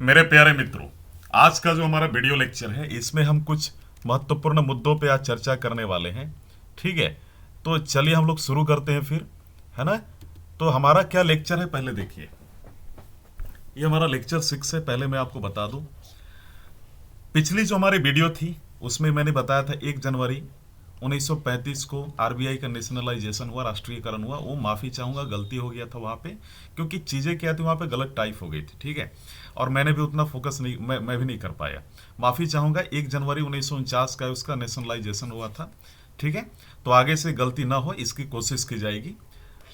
मेरे प्यारे मित्रों, आज का जो हमारा वीडियो लेक्चर है इसमें हम कुछ महत्वपूर्ण मुद्दों पे आज चर्चा करने वाले हैं। ठीक है, तो चलिए हम लोग शुरू करते हैं फिर, है ना। तो हमारा क्या लेक्चर है पहले देखिए। ये हमारा लेक्चर 6 है। पहले मैं आपको बता दूं, पिछली जो हमारी वीडियो थी उसमें मैंने बताया था 1 जनवरी 1935 को आरबीआई का नेशनलाइजेशन हुआ, राष्ट्रीयकरण हुआ। वो माफ़ी चाहूँगा, गलती हो गया था वहाँ पे, क्योंकि चीज़ें क्या थी वहाँ पे गलत टाइप हो गई थी। ठीक है, और मैंने भी उतना फोकस नहीं, मैं भी नहीं कर पाया। माफ़ी चाहूँगा। 1 जनवरी 1949 का उसका नेशनलाइजेशन हुआ था। ठीक है, तो आगे से गलती ना हो इसकी कोशिश की जाएगी।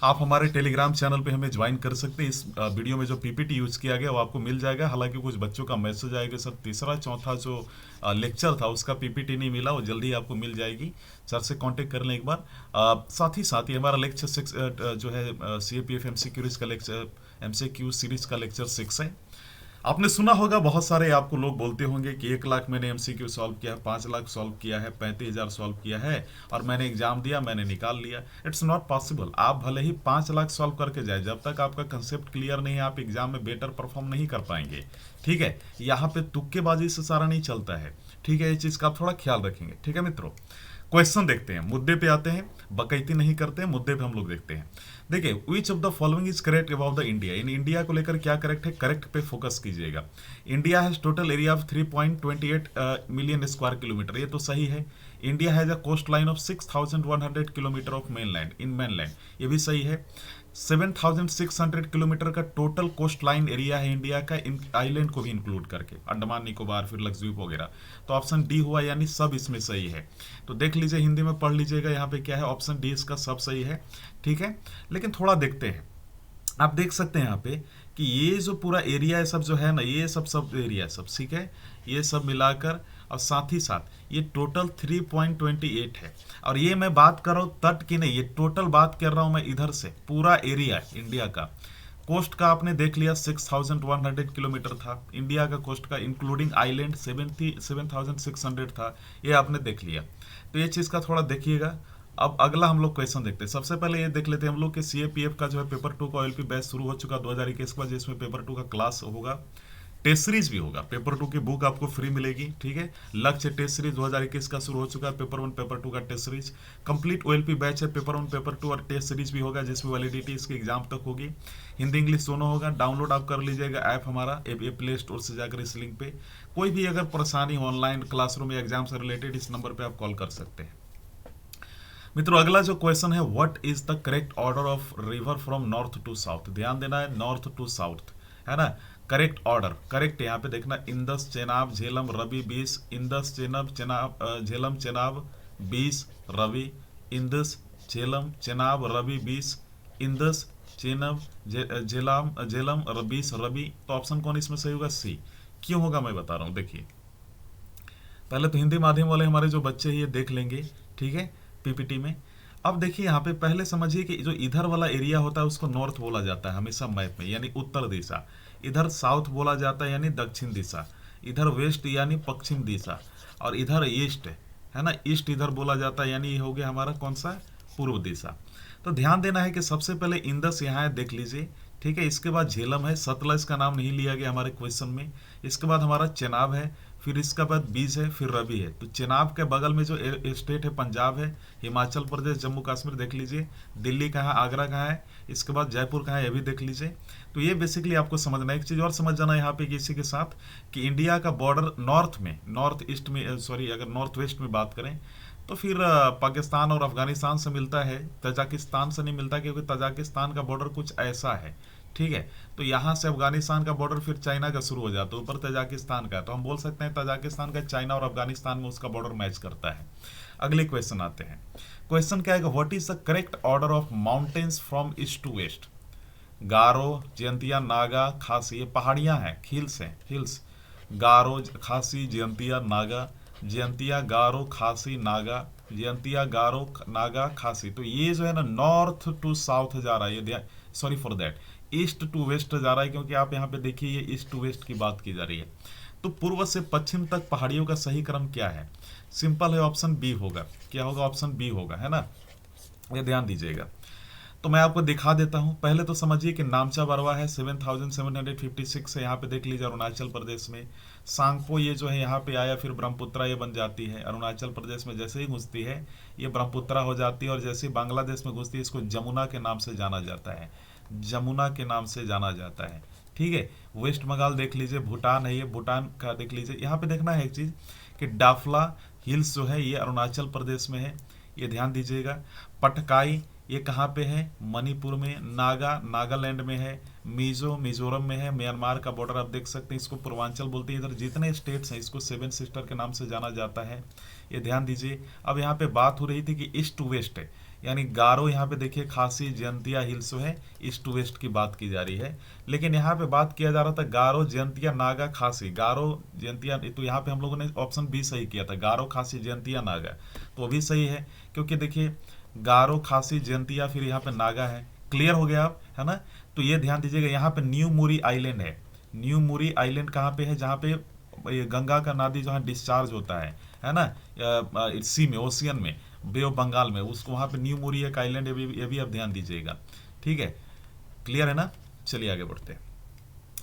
आप हमारे टेलीग्राम चैनल पे हमें ज्वाइन कर सकते हैं। इस वीडियो में जो पीपीटी यूज किया गया वो आपको मिल जाएगा। हालांकि कुछ बच्चों का मैसेज आएगा सर तीसरा चौथा जो लेक्चर था उसका पीपीटी नहीं मिला, वो जल्दी आपको मिल जाएगी। सर से कांटेक्ट कर लें एक बार। साथ ही हमारा लेक्चर 6 जो है CAPF MCQ सीरीज का लेक्चर 6 है। आपने सुना होगा, बहुत सारे आपको लोग बोलते होंगे कि 1 लाख मैंने MCQ सॉल्व किया है, 5 लाख सॉल्व किया है, 35,000 सॉल्व किया है और मैंने एग्जाम दिया, मैंने निकाल लिया। It's not possible. आप भले ही 5 लाख सॉल्व करके जाए, जब तक आपका कंसेप्ट क्लियर नहीं है आप एग्जाम में बेटर परफॉर्म नहीं कर पाएंगे। ठीक है, यहाँ पे तुक्केबाजी से सारा नहीं चलता है। ठीक है, ये चीज़ का आप थोड़ा ख्याल रखेंगे। ठीक है मित्रों, क्वेश्चन देखते हैं, मुद्दे पे आते हैं, बकैती नहीं करते हैं, मुद्दे पे हम लोग देखते हैं। देखिए, which of the following is correct about the India. In India को लेकर क्या करेक्ट है, करेक्ट पे फोकस कीजिएगा। India has total area of 3.28 million square kilometre, ये तो सही है। India has a coast line of 6,100 kilometre of mainland, in mainland, ये भी सही है। 7,600 किलोमीटर का टोटल कोस्ट लाइन एरिया है इंडिया का, इन आइलैंड को भी इंक्लूड करके, अंडमान निकोबार फिर लक्षद्वीप वगैरह। तो ऑप्शन डी हुआ, यानी सब इसमें सही है। तो देख लीजिए, हिंदी में पढ़ लीजिएगा, यहाँ पे क्या है, ऑप्शन डी इसका सब सही है। ठीक है, लेकिन थोड़ा देखते हैं। आप देख सकते हैं यहाँ पे कि ये जो पूरा एरिया है सब जो है ना, ये सब एरिया सब ठीक है, ये सब मिलाकर और साथ ही साथ ये टोटल 3.28 है। और ये मैं बात कर रहा हूँ तट की नहीं, ये टोटल बात कर रहा हूँ मैं इधर से, पूरा एरिया इंडिया का। कोस्ट का आपने देख लिया 6,100 किलोमीटर था इंडिया का कोस्ट का, इंक्लूडिंग आइलैंड 7,600 था, ये आपने देख लिया। तो ये चीज़ का थोड़ा देखिएगा। अब अगला हम लोग क्वेश्चन देखते हैं। सबसे पहले ये देख लेते हैं हम लोग कि CAPF का जो है पेपर 2 का OLP बैच शुरू हो चुका 2021 का, जिसमें पेपर 2 का क्लास होगा, टेस्ट सीरीज भी होगा। पेपर 2 की बुक आपको फ्री मिलेगी। ठीक है, लक्ष्य टेस्ट सीरीज 2021 का शुरू हो चुका है, पेपर 1 पेपर 2 का test series complete OLP batch है। पेपर 1 पेपर 2 और टेस्ट सीरीज भी होगा, जिसमें वैलिडिटी इसके एग्जाम तक होगी। हिंदी इंग्लिश दोनों होगा। डाउनलोड आप कर लीजिएगा ऐप हमारा प्ले स्टोर से जाकर इस लिंक पे। कोई भी अगर परेशानी ऑनलाइन क्लासरूम या एग्जाम से रिलेटेड, इस नंबर पर आप कॉल कर सकते हैं। मित्रों, अगला जो क्वेश्चन है, what is the correct order of river from north to south. ध्यान देना है, नॉर्थ टू साउथ, है ना। करेक्ट ऑर्डर, करेक्ट यहाँ पे देखना, इंदस चेनाब झेलम रवि 20, इंदस चेनाब झेलम चेनाब 20 रवि, इंदस झेलम चेनाब रवि 20, इंदस चेनाब झेलम झेलम 20 रवि। तो ऑप्शन कौन इसमें सही होगा, सी। क्यों होगा मैं बता रहा हूँ, देखिए। पहले तो हिंदी माध्यम वाले हमारे जो बच्चे हैं ये देख लेंगे, ठीक है, पीपीटी में। अब देखिए यहाँ पे पहले समझिए कि जो इधर वाला एरिया होता है उसको नॉर्थ बोला जाता है हमेशा मैप में, यानी उत्तर दिशा। इधर साउथ बोला जाता है यानी दक्षिण दिशा। इधर वेस्ट यानी पश्चिम दिशा। और इधर ईस्ट है ना, ईस्ट इधर बोला जाता है, यानी ये हो गया हमारा कौन सा, पूर्व दिशा। तो ध्यान देना है कि सबसे पहले इंदस यहाँ है, देख लीजिए। ठीक है, इसके बाद झेलम है, सतलज का नाम नहीं लिया गया हमारे क्वेश्चन में। इसके बाद हमारा चेनाब है, फिर इसके बाद बीज है, फिर रवि है। तो चेनाब के बगल में जो स्टेट है पंजाब है, हिमाचल प्रदेश, जम्मू कश्मीर देख लीजिए, दिल्ली कहाँ, आगरा कहाँ है, इसके बाद जयपुर कहाँ है, ये भी देख लीजिए। तो ये बेसिकली आपको समझना है। एक चीज़ और समझ जाना है यहाँ पे इसी के साथ कि इंडिया का बॉर्डर नॉर्थ में, नॉर्थ ईस्ट में, सॉरी अगर नॉर्थ वेस्ट में बात करें तो फिर पाकिस्तान और अफगानिस्तान से मिलता है, तजाकिस्तान से नहीं मिलता, क्योंकि तजाकिस्तान का बॉर्डर कुछ ऐसा है। ठीक है, तो यहाँ से अफगानिस्तान का बॉर्डर फिर चाइना का शुरू हो जाता है, ऊपर तजाकिस्तान का है। तो हम बोल सकते हैं तजाकिस्तान का चाइना और अफगानिस्तान में उसका बॉर्डर मैच करता है। अगले क्वेश्चन आते हैं। क्वेश्चन क्या है, what is the correct order of mountains from east to west. Garo, Jaintia, Naga, Khasi, ये पहाड़ियाँ हैं, हिल्स हैं, हिल्स। गारो, खासी, जयंतिया, नागा, जयंतिया, गारो, खासी, नागा, जयंतिया, गारो, नागा, खासी। तो ये जो है ना नॉर्थ टू साउथ जा रहा है, ये sorry for that, east to west जा रहा है, क्योंकि आप यहाँ पे देखिए ये ईस्ट टू वेस्ट की बात की जा रही है। तो पूर्व से पश्चिम तक पहाड़ियों का सही क्रम क्या है, सिंपल है, ऑप्शन बी होगा। क्या होगा, ऑप्शन बी होगा, है ना, ये ध्यान दीजिएगा। तो मैं आपको दिखा देता हूँ। पहले तो समझिए कि नामचा बरवा है 7756 है, यहाँ पे देख लीजिए अरुणाचल प्रदेश में। सांगपो ये जो है यहाँ पे आया, फिर ब्रह्मपुत्रा ये बन जाती है। अरुणाचल प्रदेश में जैसे ही घुसती है ये ब्रह्मपुत्रा हो जाती है, और जैसे ही बांग्लादेश में घुसती है इसको जमुना के नाम से जाना जाता है, जमुना के नाम से जाना जाता है। ठीक है, वेस्ट बंगाल देख लीजिए, भूटान है ये, भूटान का देख लीजिए। यहाँ पे देखना है एक चीज़ कि डाफला हिल्स जो है ये अरुणाचल प्रदेश में है, ये ध्यान दीजिएगा। पटकाई ये कहाँ पे है, मणिपुर में। नागा नागालैंड में है। मिजो मिजोरम में है। म्यांमार का बॉर्डर आप देख सकते हैं, इसको पूर्वांचल बोलते हैं। इधर जितने स्टेट्स हैं इसको सेवन सिस्टर के नाम से जाना जाता है, ये ध्यान दीजिए। अब यहाँ पे बात हो रही थी कि ईस्ट टू वेस्ट है, यानी गारो, यहाँ पे देखिए खासी जयंतिया हिल्स है, ईस्ट टू वेस्ट की बात की जा रही है। लेकिन यहाँ पे बात किया जा रहा था गारो जयंतिया नागा खासी, गारो जयंतिया, तो यहाँ पे हम लोगों ने ऑप्शन बी सही किया था, गारो खासी जयंतिया नागा, तो भी सही है। क्योंकि देखिए गारो खासी जयंतिया, फिर यहाँ पे नागा है। क्लियर हो गया आप, है ना। तो ये ध्यान दीजिएगा, यहाँ पे न्यू मुरी आइलैंड है। न्यू मुरी आइलैंड कहाँ पे है, जहाँ पे ये गंगा का नदी जहाँ डिस्चार्ज होता है ना, सी में, ओशियन में, बे ऑफ बंगाल में, उसको वहाँ पे न्यू मुरी एक आइलैंड है, ये भी आप ध्यान दीजिएगा। ठीक है, क्लियर है ना। चलिए आगे बढ़ते हैं।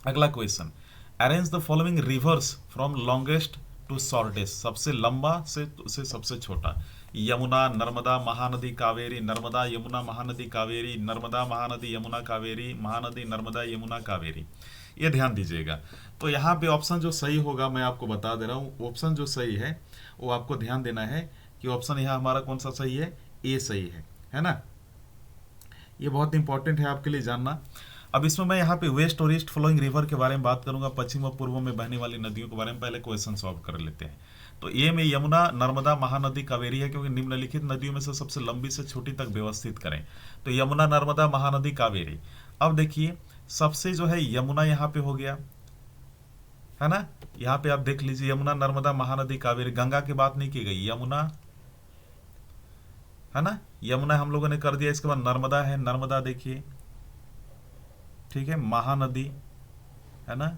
अगला question, arrange the following rivers from longest to shortest, सबसे लंबा से सबसे छोटा। यमुना, नर्मदा, महानदी, कावेरी, नर्मदा, यमुना, महानदी, कावेरी, नर्मदा, महानदी, यमुना, कावेरी, महानदी, नर्मदा, यमुना, कावेरी, ये ध्यान दीजिएगा। तो यहाँ पे ऑप्शन जो सही होगा मैं आपको बता दे रहा हूँ, ऑप्शन जो सही है वो आपको ध्यान देना है कि ऑप्शन यहाँ हमारा कौन सा सही है, ए सही है ना। ये बहुत इंपॉर्टेंट है आपके लिए जानना। अब इसमें मैं यहाँ पे वेस्ट और ईस्ट फ्लोइंग रिवर के बारे में बात करूंगा, पश्चिम और पूर्व में बहने वाली नदियों के बारे में पहले क्वेश्चन सॉल्व कर लेते हैं। तो ए में यमुना, नर्मदा, महानदी, कावेरी है, क्योंकि निम्नलिखित नदियों में से सबसे लंबी से छोटी तक व्यवस्थित करें। तो यमुना, नर्मदा, महानदी, कावेरी। अब देखिए सबसे जो है यमुना यहाँ पे हो गया, है ना। यहाँ पे आप देख लीजिए यमुना, नर्मदा, महानदी, कावेरी, गंगा की बात नहीं की गई, यमुना, है ना, यमुना हम लोगों ने कर दिया। इसके बाद नर्मदा है, नर्मदा देखिए, ठीक है, महानदी, है ना,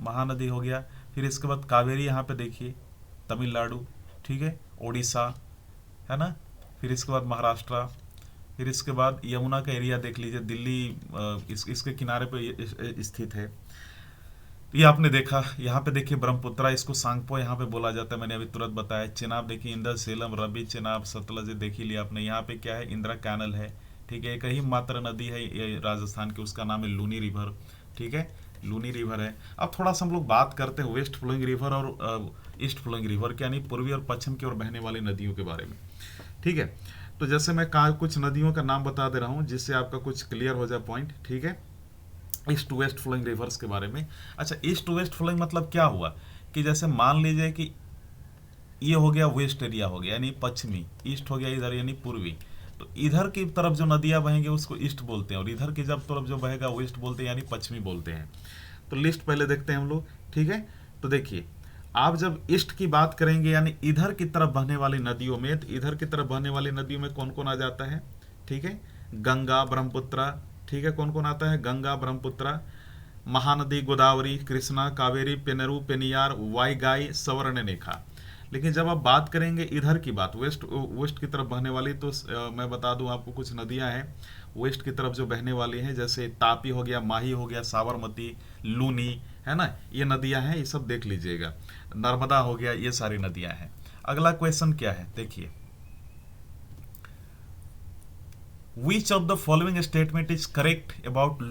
महानदी हो गया। फिर इसके बाद कावेरी यहाँ पे देखिए, तमिलनाडु, ठीक है, उड़ीसा, है ना। फिर इसके बाद महाराष्ट्र। फिर इसके बाद यमुना का एरिया देख लीजिए, दिल्ली इसके किनारे पे स्थित है। ये आपने देखा। यहाँ पे देखिए ब्रह्मपुत्रा, इसको सांगपो यहाँ पे बोला जाता है, मैंने अभी तुरंत बताया। चेनाब देखिए, इंदर, सेलम, रवि, चेनाब, सतलज देख ही लिया आपने। यहाँ पे क्या है, इंदिरा कैनल है, ठीक है। एक ही मात्र नदी है ये राजस्थान की, उसका नाम है लूनी रिवर, ठीक है, लूनी रिवर है। अब थोड़ा सा हम लोग बात करते हैं वेस्ट फ्लोइंग रिवर और ईस्ट फ्लोइंग रिवर के, यानी पूर्वी और पश्चिम की ओर बहने वाली नदियों के बारे में, ठीक है। तो जैसे मैं कुछ नदियों का नाम बता दे रहा हूँ जिससे आपका कुछ क्लियर हो जाए पॉइंट, ठीक है, east to west flowing rivers के बारे में। अच्छा, ईस्ट टू वेस्ट फ्लोइंग मतलब क्या हुआ कि जैसे मान लीजिए कि ये हो गया वेस्ट एरिया हो गया यानी पश्चिमी, ईस्ट हो गया इधर यानी पूर्वी। तो इधर की तरफ जो नदियां बहेंगे उसको ईस्ट बोलते हैं, और इधर की जब तरफ जो बहेगा वेस्ट बोलते हैं, यानी पश्चिमी बोलते हैं। तो लिस्ट पहले देखते हैं हम लोग, ठीक है। तो देखिए आप जब ईस्ट की बात करेंगे यानी इधर की तरफ बहने वाली नदियों में, तो इधर की तरफ बहने वाली नदियों में कौन कौन आ जाता है, ठीक है, गंगा, ब्रह्मपुत्रा, ठीक है, कौन कौन आता है, गंगा, ब्रह्मपुत्रा, महानदी, गोदावरी, कृष्णा, कावेरी, पेनरू, पेनियार, वाईगाई, सवर्णरेखा। लेकिन जब आप बात करेंगे इधर की बात, वेस्ट की तरफ बहने वाली, तो मैं बता दूं आपको कुछ नदियां हैं वेस्ट की तरफ जो बहने वाली हैं, जैसे तापी हो गया, माही हो गया, साबरमती, लूनी, है ना, ये नदियां हैं, ये सब देख लीजिएगा। नर्मदा हो गया, ये सारी नदियां हैं। अगला क्वेश्चन क्या है, देखिए, which of the following statement is correct about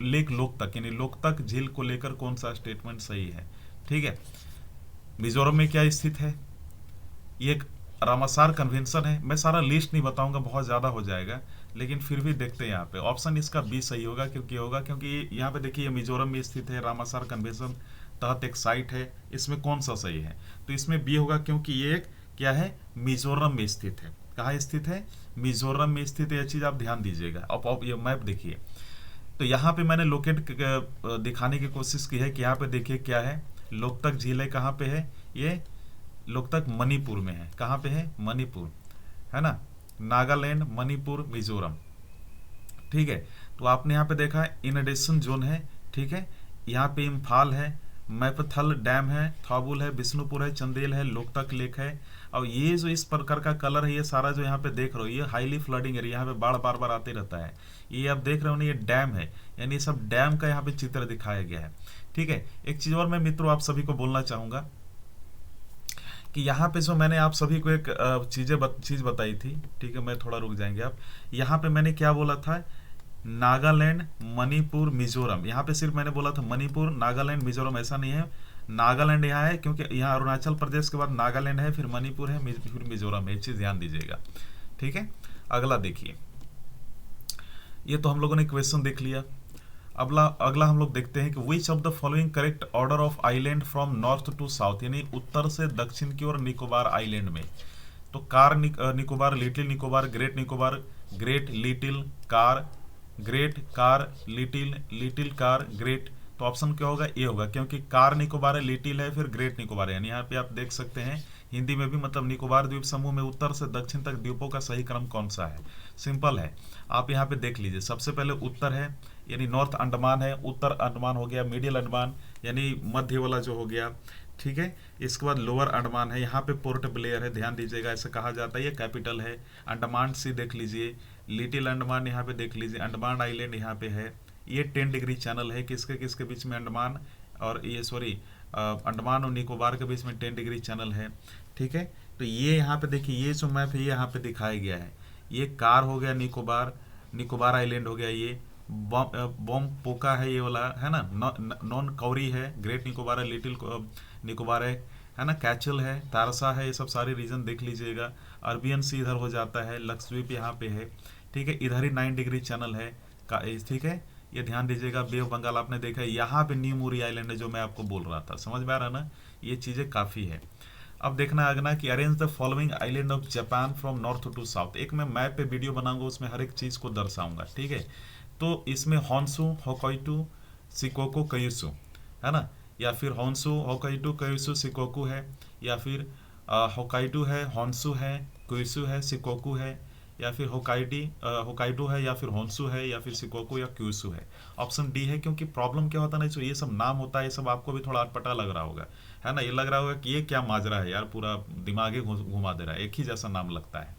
lake Loktak, यानी लोकतक झील को लेकर कौन सा स्टेटमेंट सही है, ठीक है। मिजोरम में क्या स्थित है, ये एक रामासार कन्वेंशन है। मैं सारा लिस्ट नहीं बताऊंगा, बहुत ज़्यादा हो जाएगा, लेकिन फिर भी देखते हैं। यहाँ पे ऑप्शन इसका बी सही होगा, क्योंकि यहाँ पे देखिए मिजोरम में स्थित है, रामासार कन्वेंशन तहत एक साइट है। इसमें कौन सा सही है, तो इसमें बी होगा, क्योंकि ये एक क्या है, मिजोरम में स्थित है। कहाँ स्थित है, मिजोरम में स्थित है। यह चीज़ आप ध्यान दीजिएगा। अब ये मैप देखिए, तो यहाँ पे मैंने लोकेट दिखाने की कोशिश की है कि यहाँ पे देखिए क्या है, लोकतक झील है, कहाँ पे है, ये लोकतक मणिपुर में है। कहाँ पे है, मणिपुर, है ना, नागालैंड, मणिपुर, मिजोरम, ठीक है। तो आपने यहाँ पे देखा इनडेशन जोन है, ठीक है, यहाँ पे इम्फाल है, मैपथल डैम है, थाबुल है, विष्णुपुर है, चंदेल है, लोकतक लेक है। और ये जो इस प्रकार का कलर है, ये सारा जो यहाँ पे देख रहे हो, ये हाईली फ्लडिंग एरिया, यहाँ पे बाढ़ बार बार आते रहता है। ये आप देख रहे हो ना, ये डैम है, यानी सब डैम का यहाँ पे चित्र दिखाया गया है। ठीक है, एक चीज और मैं मित्रों आप सभी को बोलना चाहूंगा कि यहाँ पे जो मैंने आप सभी को एक चीज बताई थी, ठीक है, मैं थोड़ा रुक जाएंगे आप। यहाँ पे मैंने क्या बोला था, नागालैंड, मणिपुर, मिजोरम। यहाँ पे सिर्फ मैंने बोला था मणिपुर, नागालैंड, मिजोरम, ऐसा नहीं है। नागालैंड यहाँ है क्योंकि यहाँ अरुणाचल प्रदेश के बाद नागालैंड है, फिर मणिपुर है, फिर मिजोरम है। ये चीज ध्यान दीजिएगा। ठीक है, अगला देखिए, ये तो हम लोगों ने क्वेश्चन देख लिया। अगला अगला हम लोग देखते हैं कि which of the following correct order of island from north to south, यानी उत्तर से दक्षिण की ओर निकोबार आइलैंड में। तो car Nicobar, little Nicobar, great Nicobar, great little car, great car little, little car great. तो ऑप्शन क्या होगा, ए होगा, क्योंकि कार निकोबार है, लिटिल है, फिर ग्रेट निकोबार है। यानी यहाँ पे आप देख सकते हैं हिंदी में भी, मतलब निकोबार द्वीप समूह में उत्तर से दक्षिण तक द्वीपों का सही क्रम कौन सा है। सिंपल है, आप यहाँ पे देख लीजिए। सबसे पहले उत्तर है, यानी नॉर्थ अंडमान है, उत्तर अंडमान हो गया, मिडिल अंडमान यानी मध्य वाला जो हो गया। ठीक है, इसके बाद लोअर अंडमान है, यहाँ पे पोर्ट ब्लेयर है, ध्यान दीजिएगा, ऐसे कहा जाता है, ये कैपिटल है। अंडमान सी देख लीजिए, लिटिल अंडमान यहाँ पे देख लीजिए, अंडमान आइलैंड यहाँ पे है। ये 10 डिग्री चैनल है, किसके किसके बीच में, अंडमान और ये सॉरी अंडमान और निकोबार के बीच में 10 डिग्री चैनल है। ठीक है, तो ये यहाँ पे देखिए, ये जो मैप है ये यहाँ पे दिखाया गया है। ये कार हो गया, निकोबार, निकोबार आइलैंड हो गया, ये बॉम पोका है, ये वाला है ना, नॉन कौरी है, ग्रेट निकोबार है, लिटिल निकोबार है ना, कैचल है, तारसा है, ये सब सारे रीजन देख लीजिएगा। अरबियन सी इधर हो जाता है, लक्षद्वीप यहाँ पे है। ठीक है, इधर ही 9 डिग्री चैनल है। ठीक है, ये ध्यान दीजिएगा। बे ऑफ बंगाल आपने देखा है, यहाँ पे न्यू मूरी आइलैंड है जो मैं आपको बोल रहा था, समझ में आ रहा है ना, ये चीजें काफी है। अब देखना आगना कि arrange the following island of Japan from north to south. एक मैं मैप पे वीडियो बनाऊंगा, उसमें हर एक चीज को दर्शाऊंगा। ठीक है, तो इसमें होन्शु, होकाइटो, शिकोकू, क्यूशू है ना, या फिर होन्शु, होकाइटो, क्यूशू, शिकोकू है, या फिर होकाइडो है, होन्शु है, क्यूशू है, शिकोकू है, या फिर होकाइडो है, या फिर होन्शु है, या फिर शिकोकू या क्यूशू है। ऑप्शन डी है, क्योंकि प्रॉब्लम क्या होता है ना, जो ये सब नाम होता है, ये सब आपको भी थोड़ा अटपटा लग रहा होगा, है ना, ये लग रहा होगा कि ये क्या माजरा है यार, पूरा दिमाग ही घुमा दे रहा है, एक ही जैसा नाम लगता है।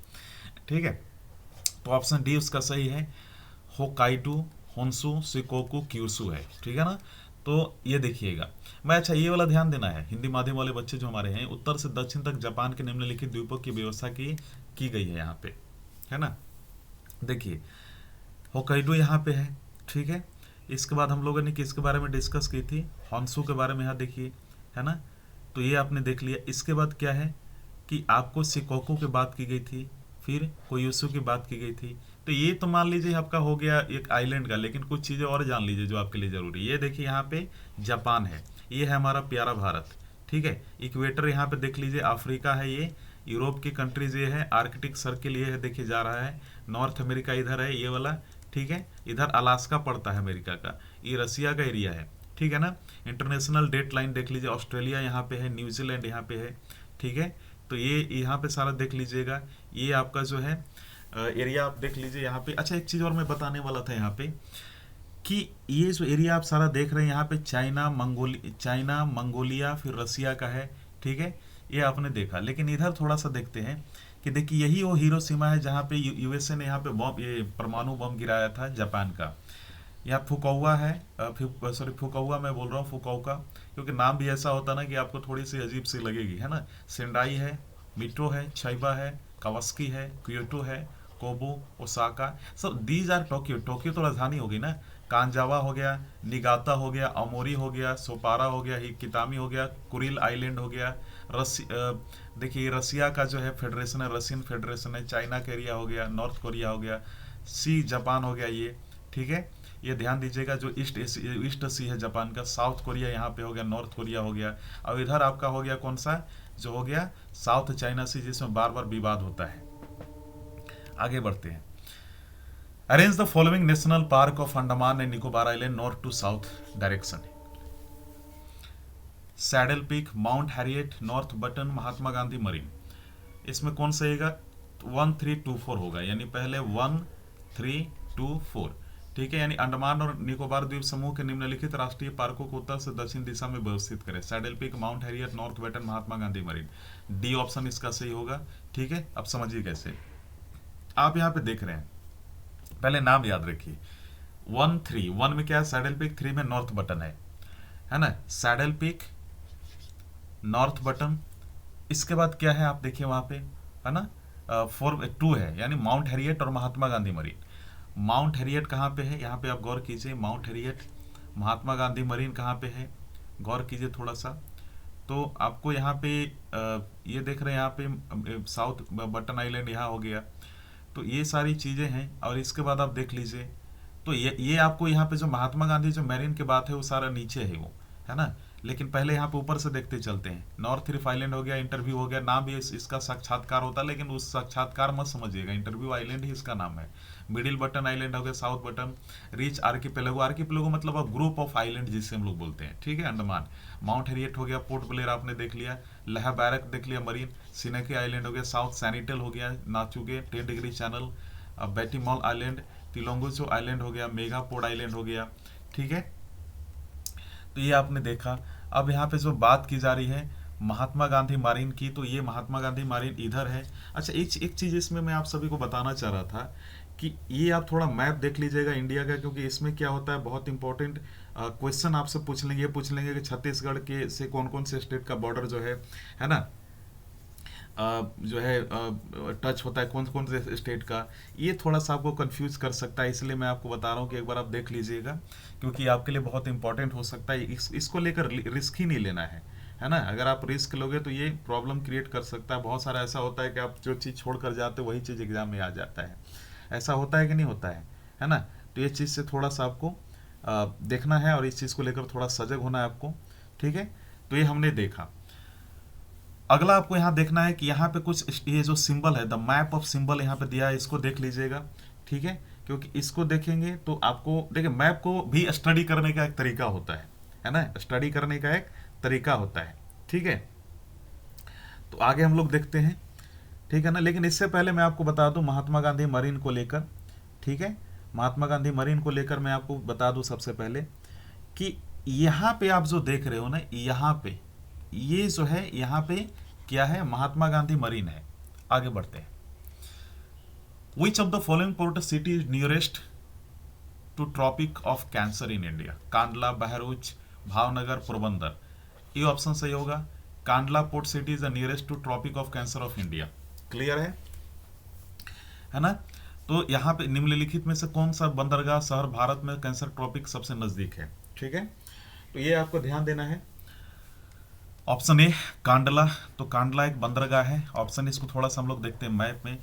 ठीक है, तो ऑप्शन डी उसका सही है, होकाइडो, होन्शु, शिकोकू, क्यूशू है। ठीक है ना, तो ये देखिएगा मैं, अच्छा ये वाला ध्यान देना है, हिंदी माध्यम वाले बच्चे जो हमारे हैं, उत्तर से दक्षिण तक जापान के निम्नलिखित द्वीपों की व्यवस्था की गई है यहाँ पे, है ना। देखिए होकाइडो यहाँ पे है। ठीक है, इसके बाद हम लोगों ने किसके बारे में डिस्कस की थी, होन्शु के बारे में, यहाँ देखिए, है ना, तो ये आपने देख लिया। इसके बाद क्या है कि आपको शिकोकू की बात की गई थी, फिर क्यूशू की बात की गई थी। तो ये तो मान लीजिए आपका हो गया एक आइलैंड का, लेकिन कुछ चीज़ें और जान लीजिए जो आपके लिए जरूरी है। ये देखिए यहाँ पे जापान है, ये है हमारा प्यारा भारत। ठीक है, इक्वेटर यहाँ पे देख लीजिए, अफ्रीका है, ये यूरोप की कंट्रीज ये है, आर्कटिक सर्किल ये है, देखिए जा रहा है, नॉर्थ अमेरिका इधर है ये वाला। ठीक है, इधर अलास्का पड़ता है अमेरिका का, ये रसिया का एरिया है। ठीक है ना, इंटरनेशनल डेट लाइन देख लीजिए, ऑस्ट्रेलिया यहाँ पे है, न्यूजीलैंड यहाँ पे है। ठीक है, तो ये यहाँ पे सारा देख लीजिएगा, ये आपका जो है एरिया आप देख लीजिए यहाँ पे। अच्छा एक चीज़ और मैं बताने वाला था यहाँ पे कि ये जो एरिया आप सारा देख रहे हैं यहाँ पे, चाइना, मंगोलिया, फिर रसिया का है। ठीक है, ये आपने देखा, लेकिन इधर थोड़ा सा देखते हैं कि देखिए यही वो हिरोशिमा है जहाँ पे यूएसए ने यहाँ पे बम, ये परमाणु बम गिराया था जापान का। यहाँ फुकौवा है, सॉरी फुकौवा मैं बोल रहा हूँ, फुकौका, क्योंकि नाम भी ऐसा होता ना कि आपको थोड़ी सी अजीब सी लगेगी, है ना। सेंडाई है, मिटो है, छैबा है, कावास्की है, क्योटो है, कोबो, ओसाका, सब दीज आर टोक्यो। टोक्यो तो राजधानी होगी ना। कांजावा हो गया, निगाता हो गया, अमोरी हो गया, सोपारा हो गया, कितामी हो गया, कुरिल आइलैंड हो गया, देखिए रसिया का जो है फेडरेशन है, रशियन फेडरेशन है, चाइना का एरिया हो गया, नॉर्थ कोरिया हो गया, सी जापान हो गया ये। ठीक है, ये ध्यान दीजिएगा, जो ईस्ट सी है जापान का, साउथ कोरिया यहाँ पे हो गया, नॉर्थ कोरिया हो गया। और इधर आपका हो गया कौन सा, जो हो गया साउथ चाइना सी, जिसमें बार बार विवाद होता है। आगे बढ़ते हैं। Arrange the following national park of Andaman and Nicobar island north to south direction. Saddle Peak, Mount Harriet, North Button, Mahatma Gandhi Marine. इसमें कौन सा आएगा, 1 3 2 4 होगा, यानी पहले 1 3 2 4। ठीक है, यानी अंडमान और निकोबार द्वीप समूह के निम्नलिखित राष्ट्रीय पार्कों को उत्तर से दक्षिण दिशा में व्यवस्थित करें। Saddle Peak, Mount Harriet, North वेटन, Mahatma Gandhi Marine. D option इसका सही होगा। ठीक है, अब समझिए कैसे। आप यहाँ पे देख रहे हैं, पहले नाम याद रखिए। 1 में क्या है? Saddle peak. 3 में नॉर्थ बटन है ना? Saddle peak, north button. इसके बाद क्या है आप देखिए वहां पे, है ना? 2 है, यानी माउंट हैरियट और महात्मा गांधी मरीन। माउंट हैरियट कहाँ पे है? यहाँ पे आप गौर कीजिए, माउंट हैरियट। महात्मा गांधी मरीन कहाँ पे है? गौर कीजिए थोड़ा सा। तो आपको यहाँ पे ये देख रहे हैं, यहाँ पे साउथ बटन आइलैंड यहाँ हो गया। तो ये सारी चीज़ें हैं। और इसके बाद आप देख लीजिए, तो ये आपको यहाँ पे जो महात्मा गांधी जो मैरीन की बात है वो सारा नीचे है वो, है ना? लेकिन पहले यहाँ पे ऊपर से देखते चलते हैं। नॉर्थ रिफ आइलैंड हो गया, इंटरव्यू हो गया, नाम भी इसका साक्षात्कार होता है, लेकिन उस साक्षात्कार मत समझिएगा, इंटरव्यू आइलैंड ही इसका नाम है। मिडिल बटन आइलैंड हो गया, south button. Reach archipelago. Archipelago मतलब अब ग्रुप ऑफ आइलैंड जिसे हम लोग बोलते हैं, ठीक है, अंडमान। माउंट हैरियट हो गया, पोर्ट ब्लेयर आपने देख लिया, लहा बैरक देख लिया मरीन, सिनेके आइलैंड हो गया, साउथ सैनिटल हो गया, नाचुगे 10 डिग्री चैनल, बैटीमॉल आइलैंड, तिलोंगुचो आइलैंड हो गया, मेगापोड आइलैंड हो गया। ठीक है, तो ये आपने देखा। अब यहाँ पे जो बात की जा रही है महात्मा गांधी मारीन की, तो ये महात्मा गांधी मारीन इधर है। अच्छा, एक चीज इसमें मैं आप सभी को बताना चाह रहा था कि ये आप थोड़ा मैप देख लीजिएगा इंडिया का, क्योंकि इसमें क्या होता है, बहुत इंपॉर्टेंट क्वेश्चन आपसे पूछ लेंगे कि छत्तीसगढ़ के से कौन कौन से स्टेट का बॉर्डर जो है ना, जो है टच होता है, कौन कौन से स्टेट का। ये थोड़ा सा आपको कंफ्यूज कर सकता है, इसलिए मैं आपको बता रहा हूँ कि एक बार आप देख लीजिएगा, क्योंकि आपके लिए बहुत इंपॉर्टेंट हो सकता है। इसको लेकर रिस्क ही नहीं लेना है ना? अगर आप रिस्क लोगे तो ये प्रॉब्लम क्रिएट कर सकता है। बहुत सारा ऐसा होता है कि आप जो चीज़ छोड़ कर जाते हो वही चीज़ एग्जाम में आ जाता है। ऐसा होता है कि नहीं होता है ना? तो ये चीज़ से थोड़ा सा आपको देखना है, और इस चीज़ को लेकर थोड़ा सजग होना है आपको। ठीक है, तो ये हमने देखा। अगला आपको यहाँ देखना है कि यहाँ पे कुछ ये जो सिंबल है, द मैप ऑफ सिंबल यहाँ पे दिया है, इसको देख लीजिएगा। ठीक है, क्योंकि इसको देखेंगे तो आपको देखिए, मैप को भी स्टडी करने का एक तरीका होता है ना? स्टडी करने का एक तरीका होता है। ठीक है, तो आगे हम लोग देखते हैं, ठीक है ना? लेकिन इससे पहले मैं आपको बता दूं महात्मा गांधी मरीन को लेकर। ठीक है, महात्मा गांधी मरीन को लेकर मैं आपको बता दूं सबसे पहले कि यहाँ पे आप जो देख रहे हो ना, यहाँ पे ये जो है, यहाँ पे क्या है? महात्मा गांधी मरीन है। आगे बढ़ते हैं। Which of the following port city is nearest to Tropic of Cancer in India? Kandla, Bharuch, Bhavnagar, Porbandar. ये ऑप्शन सही होगा। Kandla port city is the nearest to Tropic of Cancer of India. Clear है ना? तो यहाँ पे निम्नलिखित में से कौन सा बंदरगाह शहर भारत में कैंसर ट्रॉपिक सबसे नजदीक है? ठीक है, तो ये आपको ध्यान देना है। ऑप्शन ए कांडला, तो कांडला एक बंदरगाह है। ऑप्शन इसको थोड़ा सा हम लोग देखते हैं मैप में।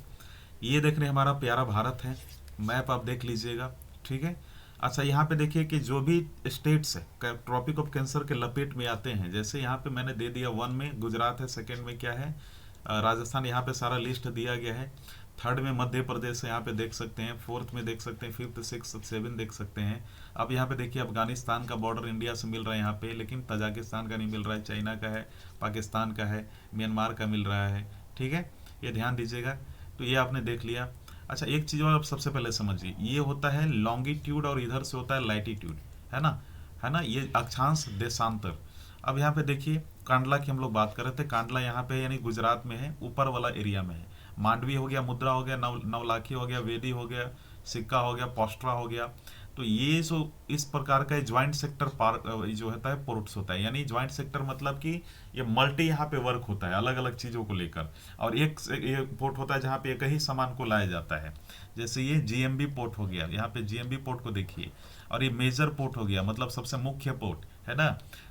ये देख रहे हैं हमारा प्यारा भारत है, मैप आप देख लीजिएगा। ठीक है, अच्छा यहाँ पे देखिए कि जो भी स्टेट्स है ट्रॉपिक ऑफ कैंसर के लपेट में आते हैं, जैसे यहाँ पे मैंने दे दिया 1 में गुजरात है, सेकेंड में क्या है राजस्थान, यहाँ पे सारा लिस्ट दिया गया है। थर्ड में मध्य प्रदेश है, यहाँ पे देख सकते हैं। फोर्थ में देख सकते हैं, फिफ्थ, सिक्स, 7 देख सकते हैं। अब यहाँ पे देखिए अफगानिस्तान का बॉर्डर इंडिया से मिल रहा है यहाँ पे, लेकिन तजाकिस्तान का नहीं मिल रहा है, चाइना का है, पाकिस्तान का है, म्यांमार का मिल रहा है। ठीक है, ये ध्यान दीजिएगा। तो ये आपने देख लिया। अच्छा, एक चीज़ और आप सबसे पहले समझिए, ये होता है लॉन्गिट्यूड और इधर से होता है लैटिट्यूड, है ना? ये अक्षांश देशांतर। अब यहाँ पे देखिए कांडला की हम लोग बात कर रहे थे। कांडला यहाँ पे यानी गुजरात में है, ऊपर वाला एरिया में है। मांडवी हो गया, मुद्रा हो गया, नवलाखी हो गया, वेदी हो गया, सिक्का हो गया, पोस्ट्रा हो गया। तो ये जो इस प्रकार का ज्वाइंट सेक्टर पार्क जो होता है पोर्ट्स होता है, यानी ज्वाइंट सेक्टर मतलब कि ये मल्टी यहाँ पे वर्क होता है अलग अलग चीज़ों को लेकर, और एक पोर्ट होता है जहाँ पे एक ही सामान को लाया जाता है। जैसे ये जीएमबी पोर्ट हो गया, यहाँ पे जीएमबी पोर्ट को देखिए, और ये मेजर पोर्ट हो गया, मतलब सबसे मुख्य पोर्ट, है ना?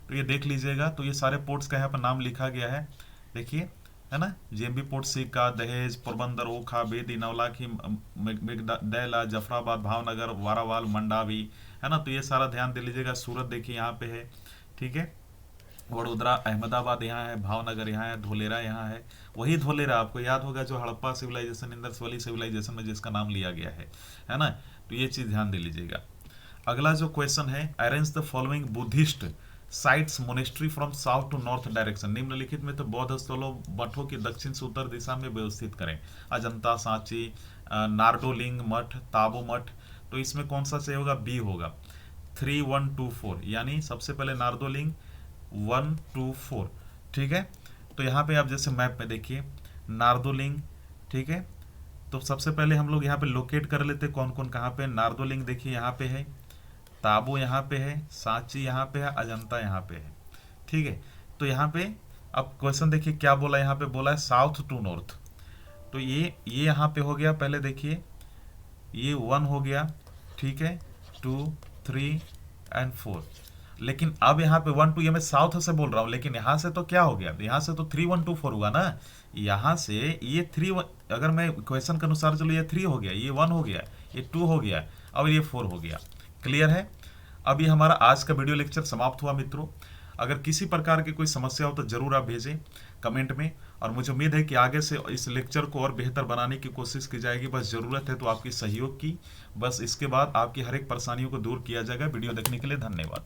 तो ये देख लीजिएगा। तो ये सारे पोर्ट्स का यहाँ पर नाम लिखा गया है, देखिए, है ना? जेएमबी पोर्ट सिक्का, दहेज, पोरबंदर, ओखा, बेदी, नवलाखी, मेघदैला, जफराबाद, भावनगर, वारावाल, मंडावी, है ना? तो ये सारा ध्यान दे लीजिएगा। सूरत देखिए यहाँ पे है, ठीक है, वडोदरा, अहमदाबाद यहाँ है, भावनगर यहाँ है, धोलेरा यहाँ है। वही धोलेरा आपको याद होगा जो Harappa civilisation, Indus valley civilisation में जिसका नाम लिया गया है ना? तो ये चीज़ ध्यान दे लीजिएगा। अगला जो क्वेश्चन है, arrange the following Buddhist sites monastery from south to north direction. निम्नलिखित में तो बौद्ध स्थलों मठों की दक्षिण से उत्तर दिशा में व्यवस्थित करें। अजंता, सांची, नारडोलिंग मठ, ताबो मठ। तो इसमें कौन सा सही होगा, बी होगा 3124, यानी सबसे पहले नारदोलिंग 124। ठीक है, तो यहाँ पे आप जैसे मैप में देखिए नारदोलिंग। ठीक है, तो सबसे पहले हम लोग यहाँ पे लोकेट कर लेते कौन कौन कहाँ पे। नारदोलिंग देखिए यहाँ पे है, ताबो यहाँ पे है, सांची यहाँ पे है, अजंता यहाँ पे है। ठीक है, तो यहाँ पे अब क्वेश्चन देखिए क्या बोला, यहाँ पे बोला है साउथ टू नॉर्थ। तो ये यहाँ पे हो गया, पहले देखिए ये 1 हो गया। ठीक है, 2 3 एंड 4। लेकिन अब यहाँ पे 1 2 ये मैं साउथ से बोल रहा हूँ, लेकिन यहाँ से तो क्या हो गया, यहाँ से तो 3 1 2 4 हुआ ना। यहाँ से ये 3 अगर मैं क्वेश्चन के अनुसार चलो, ये 3 हो गया, ये 1 हो गया, ये 2 हो गया, अब ये 4 हो गया। क्लियर है। अब ये हमारा आज का वीडियो लेक्चर समाप्त हुआ मित्रों। अगर किसी प्रकार की कोई समस्या हो तो जरूर आप भेजें कमेंट में, और मुझे उम्मीद है कि आगे से इस लेक्चर को और बेहतर बनाने की कोशिश की जाएगी। बस ज़रूरत है तो आपकी सहयोग की, बस इसके बाद आपकी हर एक परेशानियों को दूर किया जाएगा। वीडियो देखने के लिए धन्यवाद।